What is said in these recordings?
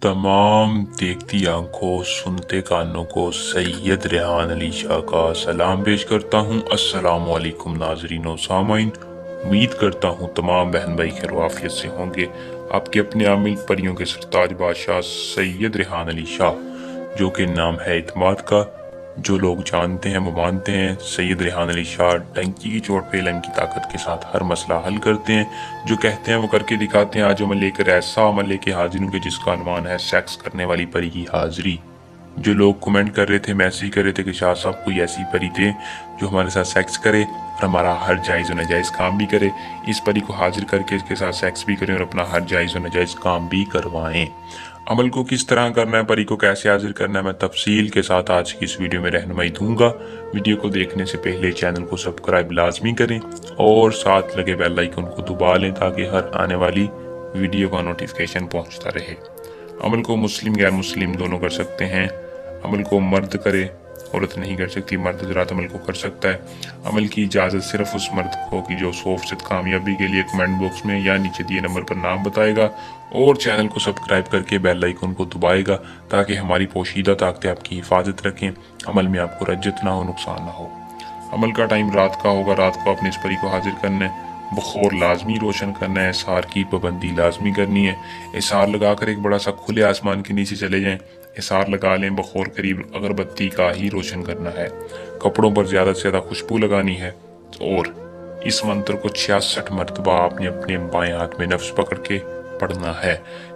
तमाम देखती आंखों सुनते कानों को सैयद रेहान अली शाह का सलाम पेश करता हूँ। अस्सलाम वालेकुम नाजरीन व सामाइन। उम्मीद करता हूँ तमाम बहन भाई खैरवाफियत से होंगे। आपके अपने आमिल परियों के सरताज बादशाह सैयद रेहान अली शाह, जो कि नाम है इत्माद का, जो लोग जानते हैं वो मानते हैं। सैयद रेहान अली शाह टंकी की चोट पे इल्म की ताकत के साथ हर मसला हल करते हैं। जो कहते हैं वो करके दिखाते हैं। आज मैं लेकर ऐसा अमल लेके हाजिर हूँ कि जिसका अनुमान है सेक्स करने वाली परी की हाजिरी। जो लोग कमेंट कर रहे थे, मैसेज कर रहे थे कि शाह साहब कोई ऐसी परी थे जो हमारे साथ सेक्स करे और हमारा हर जायज़ व नाजायज़ काम भी करे, इस परी को हाजिर करके इसके साथ सेक्स भी करें और अपना हर जायज़ व नाजायज़ काम भी करवाएं। अमल को किस तरह करना है, परी को कैसे हाजिर करना है, मैं तफसील के साथ आज की इस वीडियो में रहनुमाई दूंगा। वीडियो को देखने से पहले चैनल को सब्सक्राइब लाजमी करें और साथ लगे बेल आइकन को दबा लें ताकि हर आने वाली वीडियो का नोटिफिकेशन पहुंचता रहे। अमल को मुस्लिम गैर मुस्लिम दोनों कर सकते हैं। अमल को मर्द करे, औरत नहीं कर सकती। मर्द हज़रात अमल को कर सकता है। अमल की इजाज़त सिर्फ उस मर्द को कि जो 100% कामयाबी के लिए कमेंट बॉक्स में या नीचे दिए नंबर पर नाम बताएगा और चैनल को सब्सक्राइब करके बेल आइकन को दबाएगा ताकि हमारी पोशीदा ताकतें आपकी हिफाजत रखें, अमल में आपको रज्जत ना हो, नुकसान ना हो। अमल का टाइम रात का होगा। रात को अपने इस परी को हाजिर करना है। बखोर लाजमी रोशन करना है। इसार की पाबंदी लाजमी करनी है। इसार लगाकर एक बड़ा सा खुले आसमान के नीचे चले जाएं। इसार लगा लें। बखोर करीब अगरबत्ती का ही रोशन करना है। कपड़ों पर ज़्यादा से ज़्यादा खुशबू लगानी है और इस मंत्र को 66 मरतबा आपने अपने बाएं हाथ में नफ्स पकड़ के पढ़ना है।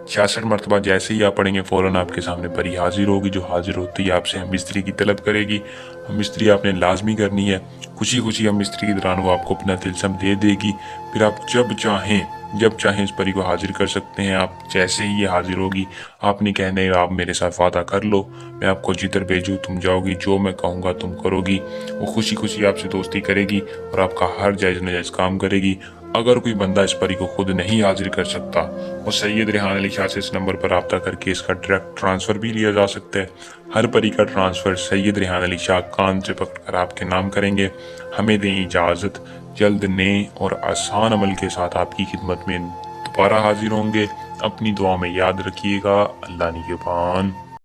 66 मरतबा जैसे ही आप पढ़ेंगे फौरन आपके सामने परी हाजिर होगी। जो हाजिर होती है आपसे हम मिस्त्री की तलब करेगी। हम मिस्त्री आपने लाजमी करनी है। खुशी खुशी हम मिस्त्री के दौरान वो आपको अपना तिलस्म दे देगी। फिर आप जब चाहें इस परी को हाजिर कर सकते हैं। आप जैसे ही ये हाजिर होगी आपने कहना है आप मेरे साथ वादा कर लो, मैं आपको जिधर भेजूँ तुम जाओगी, जो मैं कहूँगा तुम करोगी। वो खुशी खुशी आपसे दोस्ती करेगी और आपका हर जायज़ नाजायज़ काम करेगी। अगर कोई बंदा इस परी को खुद नहीं हाजिर कर सकता, वो सैयद रेहान अली शाह से इस नंबर पर रब्ता करके इसका डायरेक्ट ट्रांसफ़र भी लिया जा सकता है। हर परी का ट्रांसफ़र सैयद रेहान अली शाह कान से पकड़कर आपके नाम करेंगे। हमें दें इजाज़त। जल्द नए और आसान अमल के साथ आपकी खिदमत में दोबारा हाजिर होंगे। अपनी दुआ में याद रखिएगा। अल्लाह निगहबान।